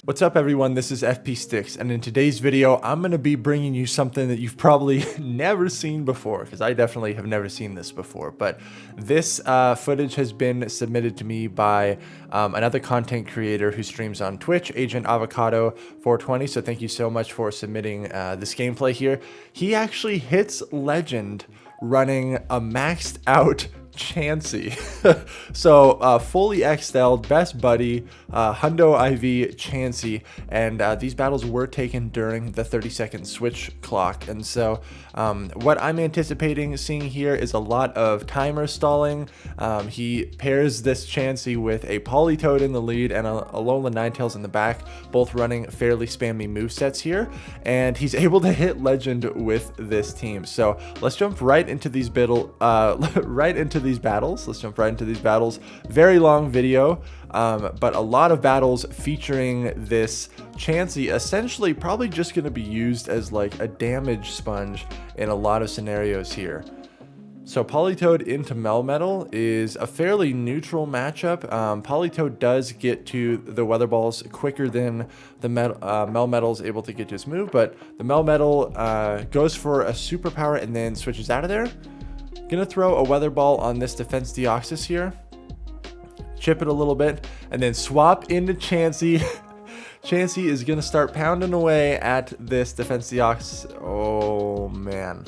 What's up everyone, this is FP Sticks, and in today's video I'm going to be bringing you something that you've probably never seen before, because I definitely have never seen this before, but this footage has been submitted to me by another content creator who streams on Twitch, Agent Avocado 420, so thank you so much for submitting this gameplay here. He actually hits Legend running a maxed out Chansey. So fully XL'd, best buddy, Hundo IV Chansey, and these battles were taken during the 30-second switch clock. And so what I'm anticipating seeing here is a lot of timer stalling. He pairs this Chansey with a Politoed in the lead and a Alolan Ninetales in the back, both running fairly spammy movesets here, and he's able to hit Legend with this team. So let's jump right into these battles. Let's jump right into these battles. Very long video, but a lot of battles featuring this Chansey, essentially probably just going to be used as like a damage sponge in a lot of scenarios here. So Politoed into Melmetal is a fairly neutral matchup. Politoed does get to the Weather Balls quicker than the Melmetal is able to get to his move, but the Melmetal goes for a superpower and then switches out of there. Gonna throw a Weather Ball on this Defense Deoxys here, chip it a little bit, and then swap into Chansey. Chansey is gonna start pounding away at this Defense Deoxys. Oh man.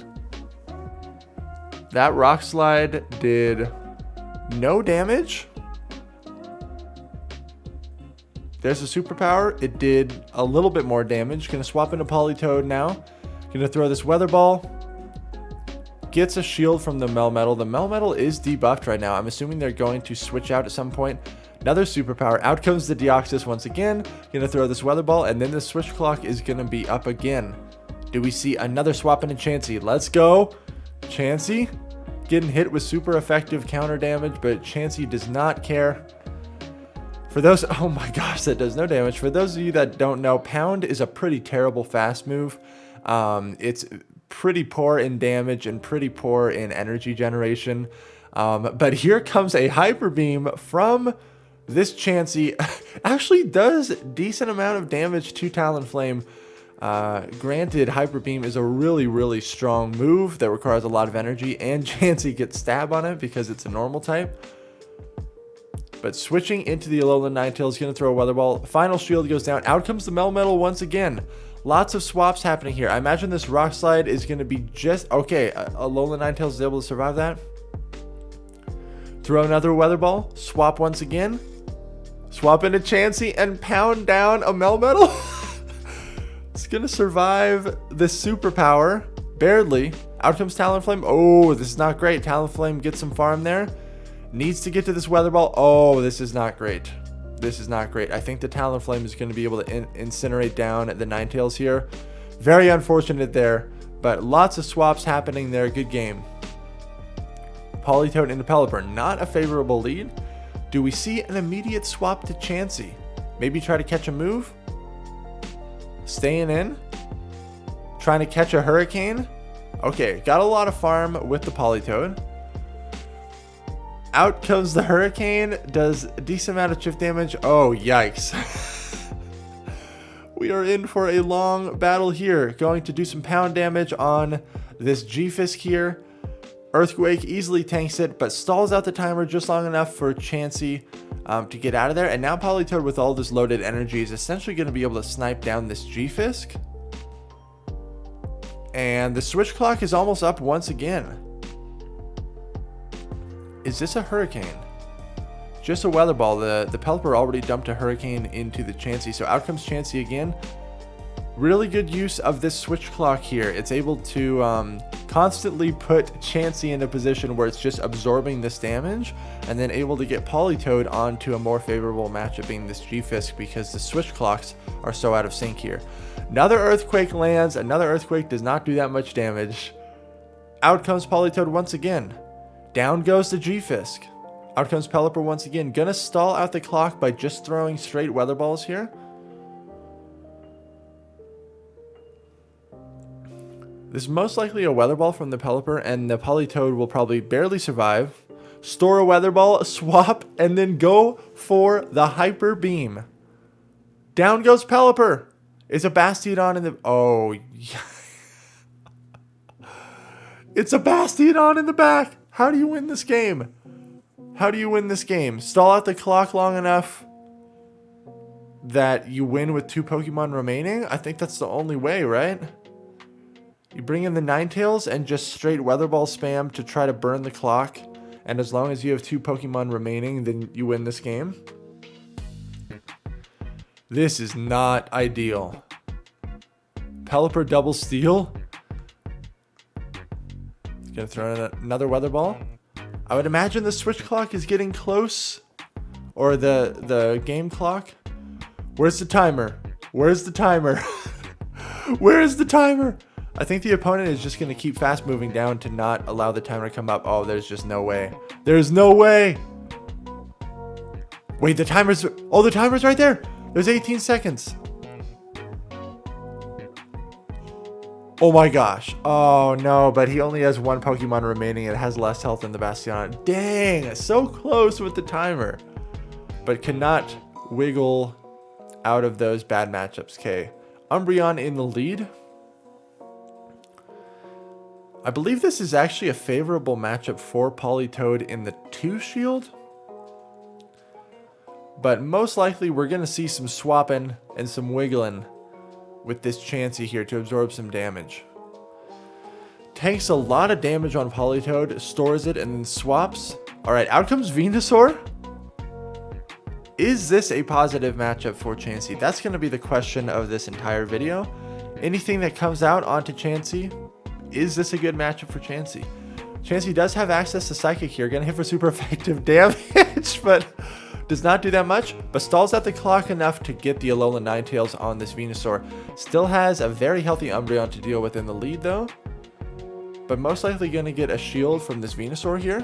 That Rock Slide did no damage. There's a superpower. It did a little bit more damage. Gonna swap into Politoed now. Gonna throw this Weather Ball. Gets a shield from the Melmetal. The Melmetal is debuffed right now. I'm assuming they're going to switch out at some point. Another superpower. Out comes the Deoxys once again. Gonna throw this Weather Ball, and then the switch clock is gonna be up again. Do we see another swap into Chansey? Let's go. Chansey getting hit with super effective counter damage, but Chansey does not care. For those, oh my gosh, that does no damage. For those of you that don't know, Pound is a pretty terrible fast move. It's pretty poor in damage and pretty poor in energy generation. But here comes a Hyper Beam from this Chansey. Actually does decent amount of damage to Talonflame. Granted, Hyper Beam is a really strong move that requires a lot of energy, and Chansey gets stab on it because it's a normal type. But switching into the Alolan Ninetales, is going to throw a Weather Ball. Final shield goes down. Out comes the Melmetal once again. Lots of swaps happening here. I imagine this Rock Slide is going to be just... Okay, Alolan Ninetales is able to survive that. Throw another Weather Ball. Swap once again. Swap into Chansey and pound down a Melmetal. It's going to survive this superpower. Barely. Out comes Talonflame. Oh, this is not great. Talonflame gets some farm there. Needs to get to this Weather Ball. Oh, this is not great. This is not great. I think the Talonflame is going to be able to incinerate down the Ninetales here. Very unfortunate there, but lots of swaps happening there. Good game. Politoed into Pelipper. Not a favorable lead. Do we see an immediate swap to Chansey? Maybe try to catch a move? Staying in? Trying to catch a Hurricane? Okay, got a lot of farm with the Politoed. Out comes the Hurricane, does a decent amount of chip damage. Oh, yikes. We are in for a long battle here. Going to do some pound damage on this G-Fisk here. Earthquake easily tanks it, but stalls out the timer just long enough for Chansey to get out of there. And now Politoed, with all this loaded energy, is essentially going to be able to snipe down this G-Fisk. And the switch clock is almost up once again. Is this a Hurricane? Just a Weather Ball. The Pelipper already dumped a Hurricane into the Chansey, so out comes Chansey again. Really good use of this switch clock here. It's able to constantly put Chansey in a position where it's just absorbing this damage, and then able to get Politoed onto a more favorable matchup, being this G-Fisk, because the switch clocks are so out of sync here. Another Earthquake lands. Another Earthquake does not do that much damage. Out comes Politoed once again. Down goes the G-Fisk. Out comes Pelipper once again. Gonna stall out the clock by just throwing straight Weather Balls here. This is most likely a Weather Ball from the Pelipper, and the Politoed will probably barely survive. Store a Weather Ball, swap, and then go for the Hyper Beam. Down goes Pelipper. It's a Bastiodon in the... Oh, yeah. It's a Bastiodon in the back. How do you win this game? How do you win this game? Stall out the clock long enough that you win with 2 Pokemon remaining? I think that's the only way, right? You bring in the Ninetales and just straight Weather Ball spam to try to burn the clock. And as long as you have 2 Pokemon remaining, then you win this game. This is not ideal. Pelipper double steal. He's gonna throw in another Weather Ball. I would imagine the switch clock is getting close. Or the game clock. Where's the timer? Where's the timer? Where is the timer? I think the opponent is just going to keep fast moving down to not allow the timer to come up. Oh, there's just no way. There's no way. Wait, the timer's... Oh, the timer's right there. There's 18 seconds. Oh my gosh. Oh no, but he only has 1 Pokemon remaining. It has less health than the Bastiodon. Dang, so close with the timer. But cannot wiggle out of those bad matchups. Okay, Umbreon in the lead. I believe this is actually a favorable matchup for Politoed in the 2 shield. But most likely we're going to see some swapping and some wiggling with this Chansey here to absorb some damage. Tanks a lot of damage on Politoed, stores it, and then swaps. Alright, out comes Venusaur. Is this a positive matchup for Chansey? That's going to be the question of this entire video. Anything that comes out onto Chansey, is this a good matchup for Chansey? Chansey does have access to Psychic here. Going to hit for super effective damage, but does not do that much. But stalls out the clock enough to get the Alolan Ninetales on this Venusaur. Still has a very healthy Umbreon to deal with in the lead, though. But most likely going to get a shield from this Venusaur here.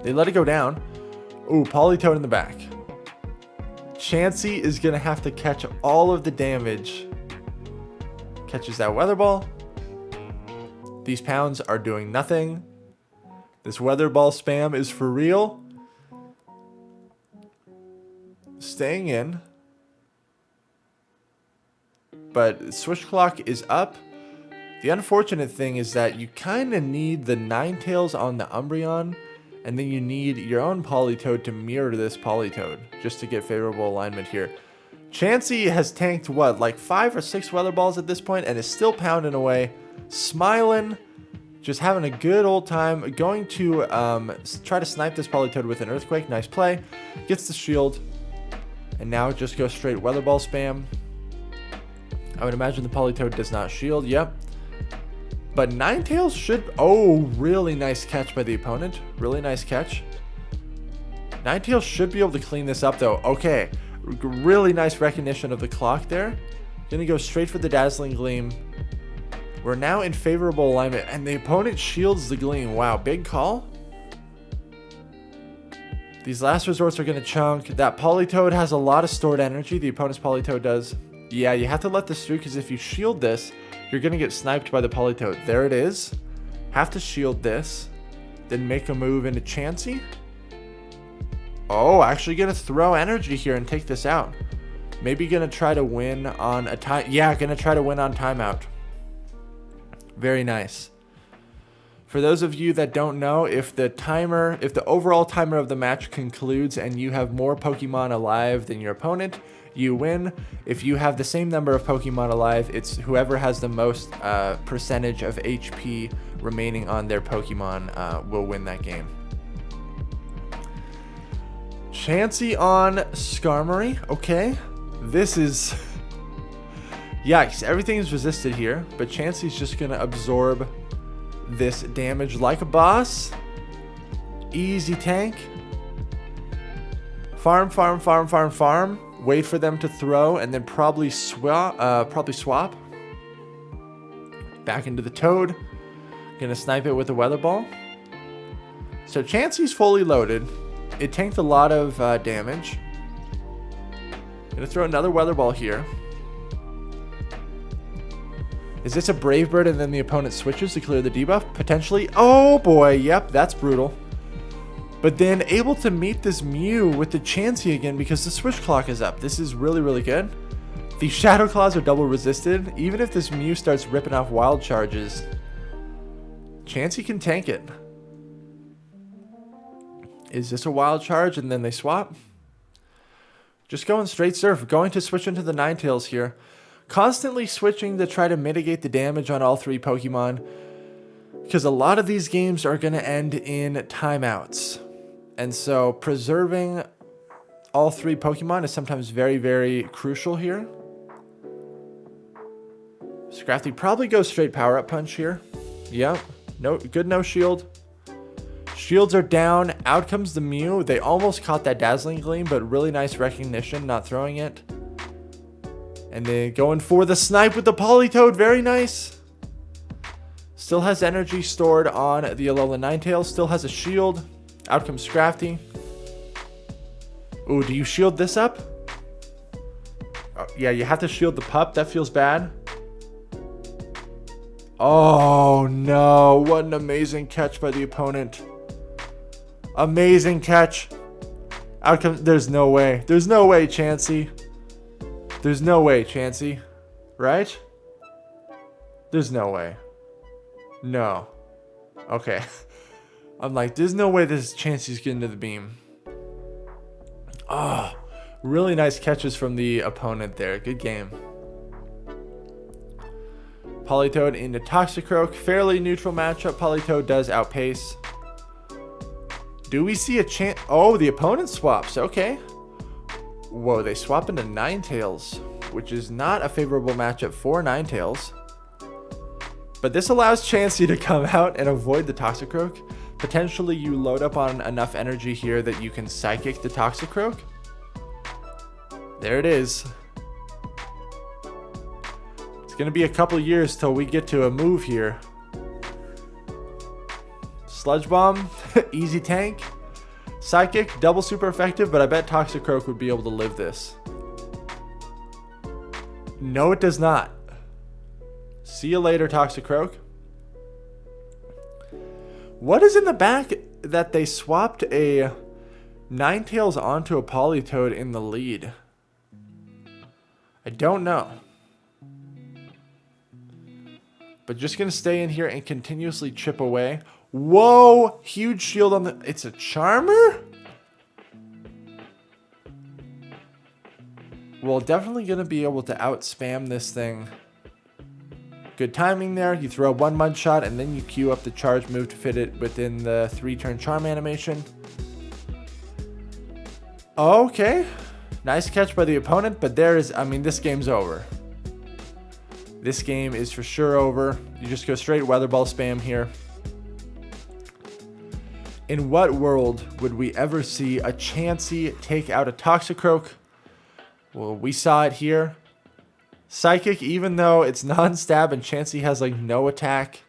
They let it go down. Ooh, Politoed in the back. Chansey is going to have to catch all of the damage. Catches that Weather Ball. These pounds are doing nothing. This Weather Ball spam is for real. Staying in. But Switch Clock is up. The unfortunate thing is that you kind of need the Ninetales on the Umbreon. And then you need your own Politoed to mirror this Politoed. Just to get favorable alignment here. Chansey has tanked, what, like 5 or 6 Weather Balls at this point. And is still pounding away. Smiling. Just having a good old time. Going to try to snipe this Politoed with an Earthquake. Nice play. Gets the shield. And now just go straight Weather Ball spam. I would imagine the Politoed does not shield. Yep. But Ninetales should... Oh, really nice catch by the opponent. Really nice catch. Ninetales should be able to clean this up, though. Okay. Really nice recognition of the clock there. Gonna go straight for the Dazzling Gleam. We're now in favorable alignment. And the opponent shields the Gleam. Wow, big call. These last resorts are going to chunk. That Politoed has a lot of stored energy. The opponent's Politoed does. Yeah, you have to let this through because if you shield this, you're going to get sniped by the Politoed. There it is. Have to shield this. Then make a move into Chansey. Oh, actually going to throw energy here and take this out. Maybe going to try to win on a time. Yeah, going to try to win on timeout. Very nice. For those of you that don't know, if the overall timer of the match concludes and you have more Pokemon alive than your opponent, you win. If you have the same number of Pokemon alive, it's whoever has the most percentage of HP remaining on their Pokemon will win that game. Chansey on Skarmory. Okay. This is... Yikes. Everything is resisted here, but Chansey's just going to absorb this damage like a boss. Easy tank. Farm. Wait for them to throw and then probably swap. Back into the Toad. Gonna snipe it with a Weather Ball. So Chansey's fully loaded. It tanked a lot of damage. Gonna throw another Weather Ball here. Is this a Brave Bird and then the opponent switches to clear the debuff? Potentially. Oh boy, yep, that's brutal. But then able to meet this Mew with the Chansey again because the switch clock is up. This is really, really good. The Shadow Claws are double resisted. Even if this Mew starts ripping off wild charges, Chansey can tank it. Is this a wild charge and then they swap? Just going straight surf. Going to switch into the Ninetales here. Constantly switching to try to mitigate the damage on all three Pokemon, because a lot of these games are going to end in timeouts. And so preserving all three Pokemon is sometimes very, very crucial here. Scrafty probably goes straight Power Up Punch here. Yep. No, good no shield. Shields are down. Out comes the Mew. They almost caught that Dazzling Gleam, but really nice recognition, not throwing it. And then going for the snipe with the Politoed. Very nice. Still has energy stored on the Alola Ninetales. Still has a shield. Out comes Scrafty. Ooh, do you shield this up? Oh, yeah, you have to shield the pup. That feels bad. Oh, no. What an amazing catch by the opponent. Amazing catch. Out comes... There's no way. There's no way, Chansey. There's no way, Chansey. Right? There's no way. No. Okay. I'm like, there's no way this Chansey's getting to the beam. Oh, really nice catches from the opponent there. Good game. Politoed into Toxicroak. Fairly neutral matchup. Politoed does outpace. Do we see a chance? Oh, the opponent swaps. Okay. Whoa, they swap into Ninetales, which is not a favorable matchup for Ninetales. But this allows Chansey to come out and avoid the Toxicroak. Potentially you load up on enough energy here that you can Psychic the Toxicroak. There it is. It's going to be a couple years till we get to a move here. Sludge Bomb, easy tank. Psychic, double super effective, but I bet Toxicroak would be able to live this. No, it does not. See you later, Toxicroak. What is in the back that they swapped a Ninetales onto a Politoed in the lead? I don't know. But just going to stay in here and continuously chip away. Whoa! Huge shield on the... It's a Charmer? Well, definitely going to be able to out-spam this thing. Good timing there. You throw one mud shot and then you queue up the charge move to fit it within the 3-turn charm animation. Okay. Nice catch by the opponent, but there is... I mean, this game's over. This game is for sure over. You just go straight Weather Ball spam here. In what world would we ever see a Chansey take out a Toxicroak? Well, we saw it here. Psychic, even though it's non-stab and Chansey has like no attack,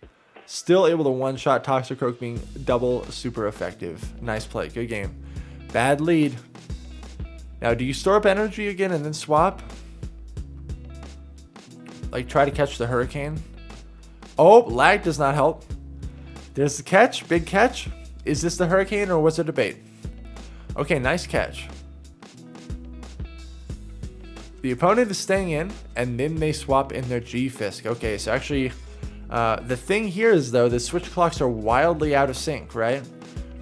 still able to one-shot Toxicroak, being double super effective. Nice play, good game. Bad lead. Now, do you store up energy again and then swap? Like try to catch the Hurricane? Oh, lag does not help. There's the catch, big catch. Is this the Hurricane or was it a bait? Okay, nice catch. The opponent is staying in, and then they swap in their G-Fisk. Okay, so actually, the thing here is, though, the switch clocks are wildly out of sync, right?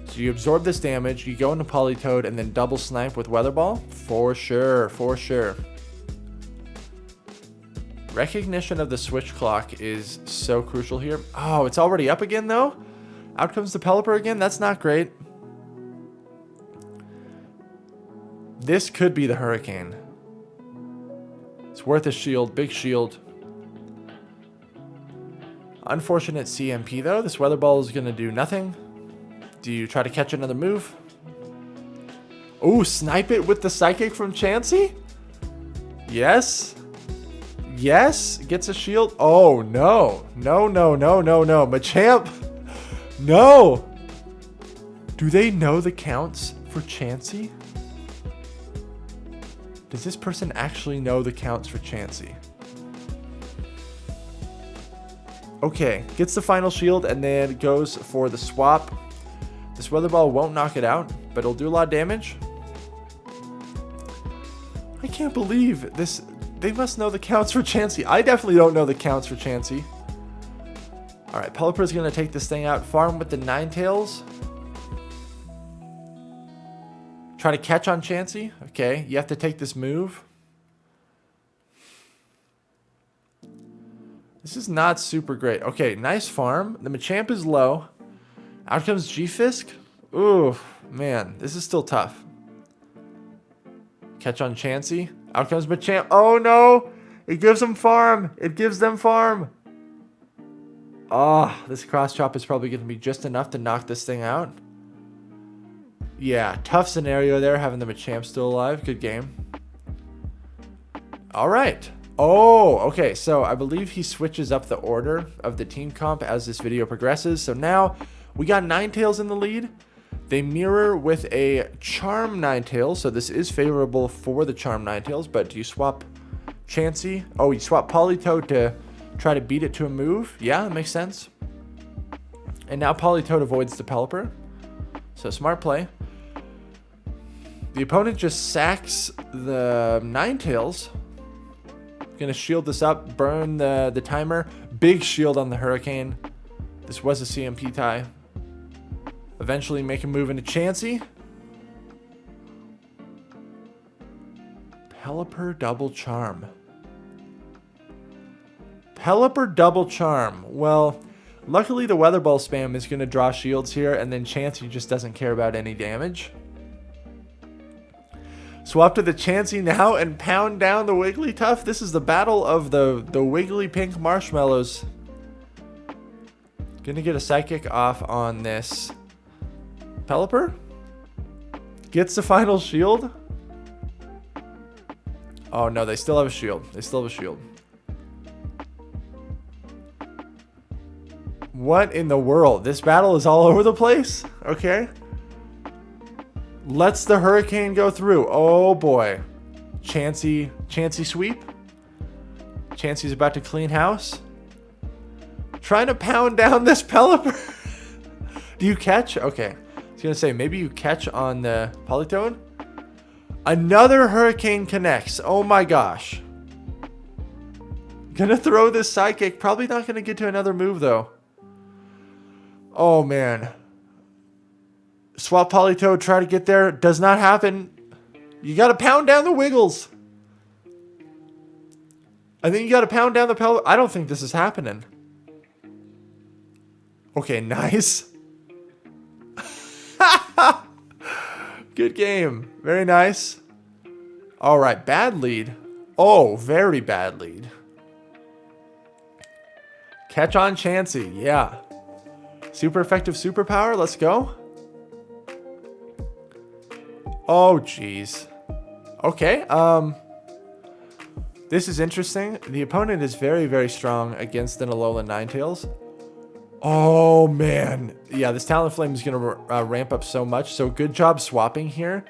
So you absorb this damage, you go into Politoed, and then double snipe with Weather Ball? For sure, for sure. Recognition of the switch clock is so crucial here. Oh, it's already up again, though? Out comes the Pelipper again? That's not great. This could be the Hurricane. It's worth a shield. Big shield. Unfortunate CMP, though. This Weather Ball is going to do nothing. Do you try to catch another move? Ooh, snipe it with the Psychic from Chansey? Yes. Yes. Gets a shield. Oh, no. No, no, no, no, no. Machamp. No! Do they know the counts for Chansey? Does this person actually know the counts for Chansey? Okay, gets the final shield and then goes for the swap. This weather ball won't knock it out, but it'll do a lot of damage. I can't believe this. They must know the counts for Chansey. I definitely don't know the counts for Chansey. Alright, Pelipper's going to take this thing out. Farm with the Ninetales. Try to catch on Chansey. Okay, you have to take this move. This is not super great. Okay, nice farm. The Machamp is low. Out comes G-Fisk. Ooh, man, this is still tough. Catch on Chansey. Out comes Machamp. Oh no! It gives them farm. It gives them farm. Oh, this cross chop is probably going to be just enough to knock this thing out. Yeah, tough scenario there, having the Machamp still alive. Good game. All right. Oh, okay. So I believe he switches up the order of the team comp as this video progresses. So now we got Ninetales in the lead. They mirror with a Charm Ninetales. So this is favorable for the Charm Ninetales. But do you swap Chansey? Oh, you swap Politoed to try to beat it to a move. Yeah, that makes sense. And now Politoed avoids the Pelipper. So smart play. The opponent just sacks the Ninetales. Gonna shield this up, burn the timer. Big shield on the Hurricane. This was a CMP tie. Eventually make a move into Chansey. Pelipper double charm. Pelipper double charm. Well, luckily the Weather Ball spam is going to draw shields here, and then Chansey just doesn't care about any damage. Swap to the Chansey now and pound down the Wigglytuff. This is the battle of the Wiggly Pink Marshmallows. Gonna get a Psychic off on this Pelipper. Gets the final shield. Oh no, they still have a shield. They still have a shield. What in the world? This battle is all over the place. Okay. Lets the Hurricane go through. Oh boy. Chansey sweep. Chansey's about to clean house. Trying to pound down this Pelipper. Do you catch? Okay. I was going to say, maybe you catch on the Politoed. Another Hurricane connects. Oh my gosh. Gonna throw this Psychic. Probably not going to get to another move though. Oh man. Swap Politoed, try to get there. Does not happen. You got to pound down the Wiggles. I think you got to pound down the Pelipper. I don't think this is happening. Okay, nice. Good game. Very nice. All right, bad lead. Oh, very bad lead. Catch on Chansey. Yeah. Super effective superpower. Let's go. Oh, jeez. Okay. This is interesting. The opponent is very, very strong against an Alolan Ninetales. Oh, man. Yeah, this Talonflame is going to ramp up so much. So good job swapping here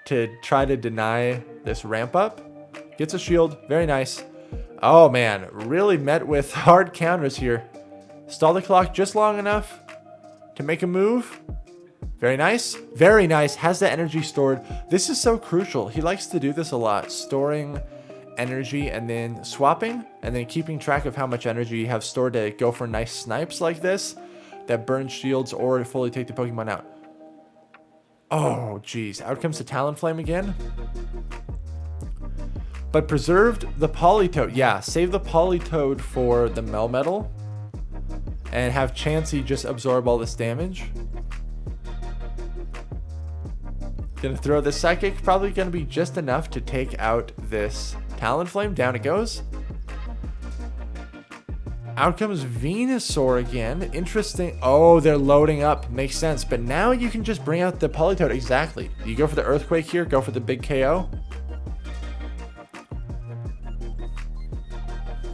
to try to deny this ramp up. Gets a shield. Very nice. Oh, man. Really met with hard counters here. Stall the clock just long enough to make a move. Very nice. Very nice. Has the energy stored. This is so crucial. He likes to do this a lot. Storing energy and then swapping and then keeping track of how much energy you have stored to go for nice snipes like this that burn shields or fully take the Pokemon out. Oh, geez. Out comes the Talonflame again. But preserved the Politoed. Yeah, save the Politoed for the Melmetal and have Chansey just absorb all this damage. Gonna throw this Psychic. Probably gonna be just enough to take out this Talonflame. Down it goes. Out comes Venusaur again. Interesting. Oh, they're loading up. Makes sense. But now you can just bring out the Politoed. Exactly. You go for the Earthquake here. Go for the big KO.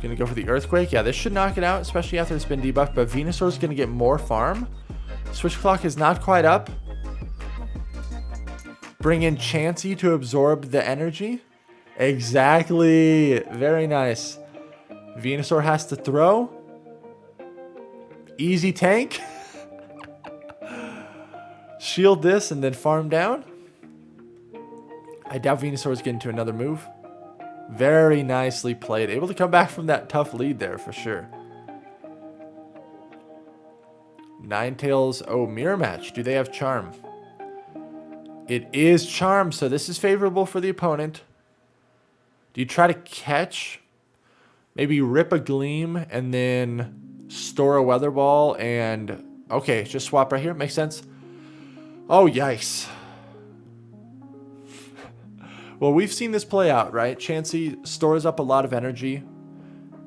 Gonna go for the Earthquake. Yeah, this should knock it out, especially after it's been debuffed. But Venusaur's gonna get more farm. Switch clock is not quite up. Bring in Chansey to absorb the energy. Exactly. Very nice. Venusaur has to throw. Easy tank. shield this and then farm down. I doubt Venusaur's getting to another move. Very nicely played. Able to come back from that tough lead there for sure. Ninetales. Oh, mirror match. Do they have charm? It is charm, so this is favorable for the opponent. Do you try to catch? Maybe rip a gleam and then store a weather ball and... Okay, just swap right here. Makes sense. Oh, yikes. Well, we've seen this play out, right? Chansey stores up a lot of energy,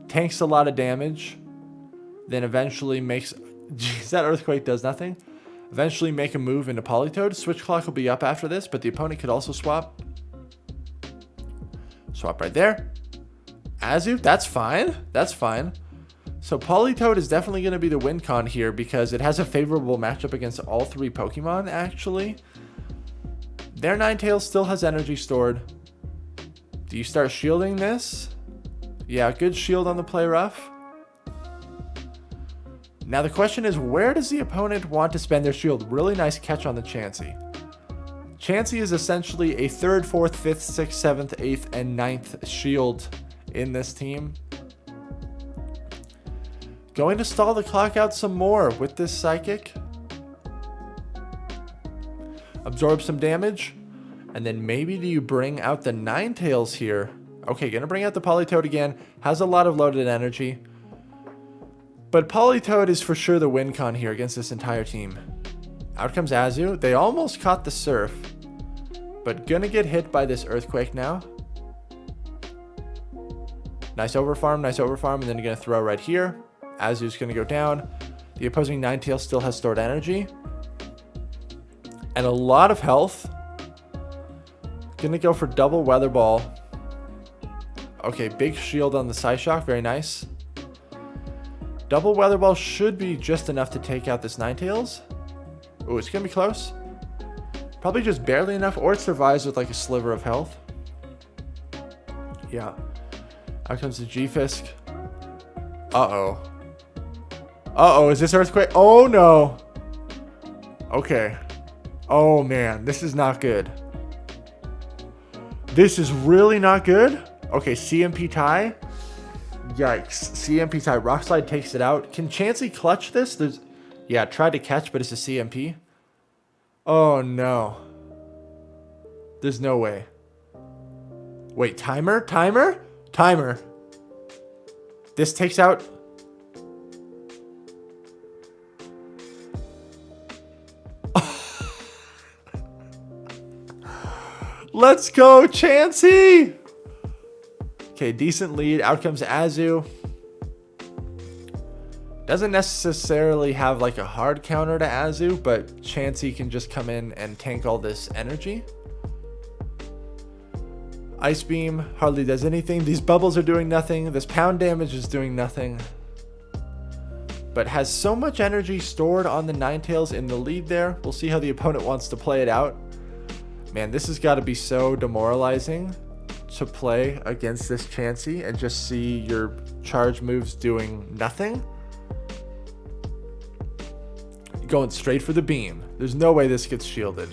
tanks a lot of damage, then eventually makes... Jeez, that Earthquake does nothing. Eventually make a move into Politoed. Switch Clock will be up after this, but the opponent could also swap. Swap right there. Azu, that's fine. That's fine. So Politoed is definitely going to be the win con here because it has a favorable matchup against all three Pokemon, actually. Their Ninetales still has energy stored. Do you start shielding this? Yeah, good shield on the play rough. Now the question is, where does the opponent want to spend their shield? Really nice catch on the Chansey. Chansey is essentially a 3rd, 4th, 5th, 6th, 7th, 8th, and 9th shield in this team. Going to stall the clock out some more with this Psychic. Absorb some damage. And then maybe do you bring out the Ninetales here? Okay, gonna bring out the Politoed again. Has a lot of loaded energy. But Politoed is for sure the win con here against this entire team. Out comes Azu. They almost caught the Surf. But gonna get hit by this Earthquake now. Nice overfarm, and then you're gonna throw right here. Azu's gonna go down. The opposing Ninetales still has stored energy. And a lot of health. Gonna go for double Weather Ball. Okay, big shield on the Psyshock, very nice. Double Weather Ball should be just enough to take out this Ninetales. Oh, it's gonna be close. Probably just barely enough, or it survives with like a sliver of health. Yeah. Out comes the G-Fisk. Uh-oh. Uh-oh, is this Earthquake? Oh, no. Okay. Oh, man, this is not good. This is really not good. Okay, CMP tie. Yikes. CMP tie. Rock Slide takes it out. Can Chansey clutch this? Yeah, tried to catch, but it's a CMP. Oh, no. There's no way. Wait, timer? Timer? Timer. This takes out... Let's go, Chansey! Okay, decent lead. Out comes Azu. Doesn't necessarily have like a hard counter to Azu, but Chansey can just come in and tank all this energy. Ice Beam hardly does anything. These bubbles are doing nothing. This pound damage is doing nothing. But has so much energy stored on the Ninetales in the lead there. We'll see how the opponent wants to play it out. Man, this has got to be so demoralizing to play against this Chansey and just see your charge moves doing nothing. Going straight for the beam. There's no way this gets shielded.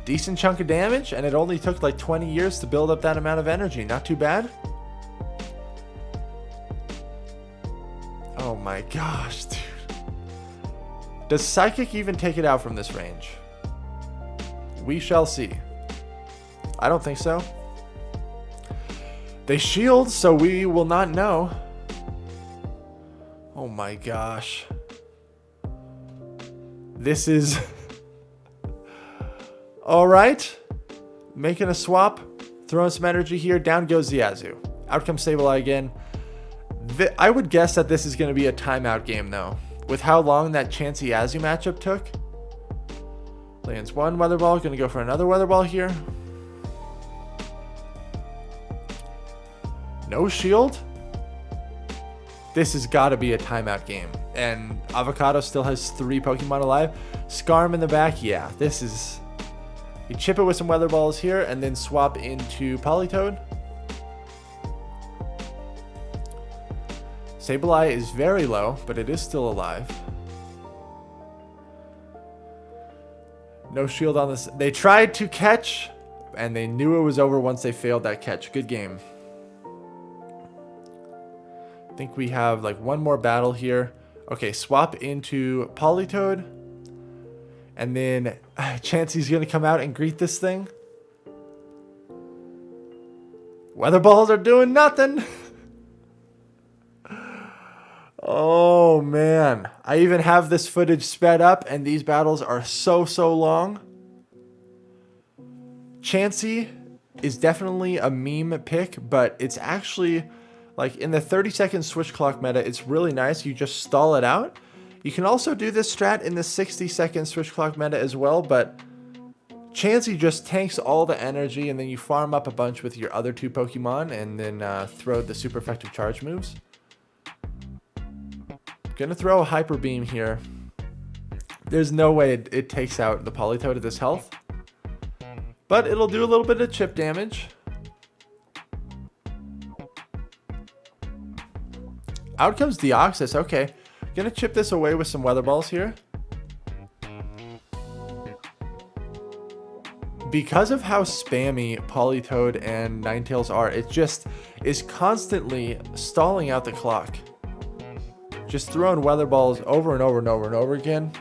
Decent chunk of damage, and it only took like 20 years to build up that amount of energy. Not too bad. Oh my gosh, dude. Does Psychic even take it out from this range? We shall see. I don't think so. They shield, so we will not know. Oh my gosh. This is... Alright. Making a swap. Throwing some energy here. Down goes the Azu. Out comes Sableye again. I would guess that this is going to be a timeout game, though. With how long that Chansey Azu matchup took. Lands one Weather Ball. Going to go for another Weather Ball here. No shield. This has got to be a timeout game. And Avocado still has 3 Pokemon alive. Skarm in the back. Yeah, this is... You chip it with some Weather Balls here and then swap into Politoed. Sableye is very low, but it is still alive. No shield on this. They tried to catch, and they knew it was over once they failed that catch. Good game. I think we have like one more battle here. Okay, swap into Politoed. And then Chansey's going to come out and greet this thing. Weather balls are doing nothing. Oh, man. I even have this footage sped up, and these battles are so long. Chansey is definitely a meme pick, but it's actually, like, in the 30-second switch clock meta, it's really nice. You just stall it out. You can also do this strat in the 60-second switch clock meta as well, but Chansey just tanks all the energy, and then you farm up a bunch with your other two Pokemon, and then throw the super effective charge moves. Gonna throw a Hyper Beam here. There's no way it takes out the Politoed at this health, but it'll do a little bit of chip damage. Out comes Deoxys. Okay, gonna chip this away with some Weather Balls here. Because of how spammy Politoed and Ninetales are, it just is constantly stalling out the clock. Just throwing Weather Balls over and over and over and over again.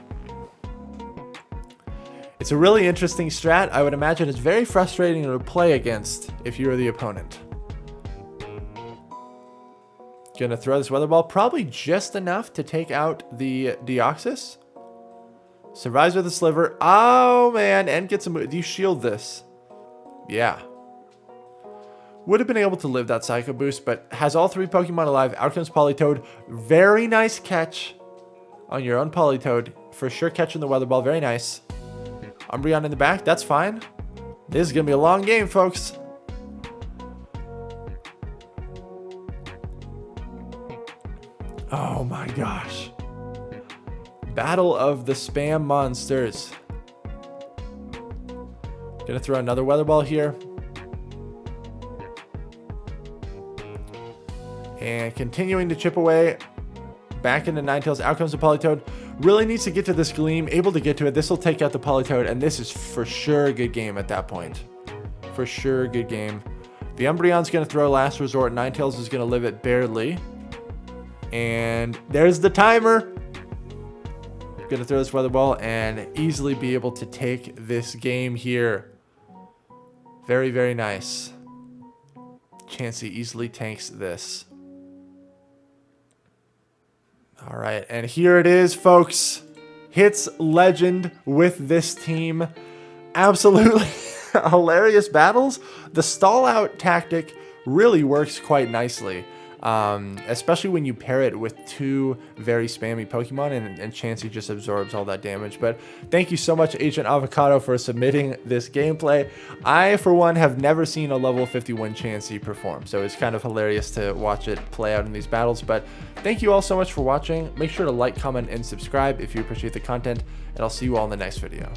It's a really interesting strat. I would imagine it's very frustrating to play against if you're the opponent. Gonna throw this Weather Ball, probably just enough to take out the Deoxys. Survives with a Sliver. Oh man, and gets a move. Do you shield this? Yeah. Would have been able to live that Psycho Boost, but has all three Pokemon alive. Out comes Politoed. Very nice catch on your own Politoed. For sure catching the Weather Ball. Very nice. Umbreon in the back. That's fine. This is going to be a long game, folks. Oh my gosh. Battle of the Spam Monsters. Gonna throw another Weather Ball here. And continuing to chip away. Back into Ninetales. Out comes the Politoed. Really needs to get to this Gleam. Able to get to it. This will take out the Politoed. And this is for sure a good game at that point. For sure a good game. The Umbreon's going to throw Last Resort. Ninetales is going to live it barely. And there's the timer. Going to throw this Weather Ball and easily be able to take this game here. Very, very nice. Chansey easily tanks this. All right, and here it is, folks. Hits legend with this team. Absolutely hilarious battles. The stall out tactic really works quite nicely, especially when you pair it with two very spammy Pokemon, and Chansey just absorbs all that damage. But thank you so much, Agent Avocado, for submitting this gameplay. I, for one, have never seen a level 51 Chansey perform, so it's kind of hilarious to watch it play out in these battles. But thank you all so much for watching. Make sure to like, comment, and subscribe if you appreciate the content, and I'll see you all in the next video.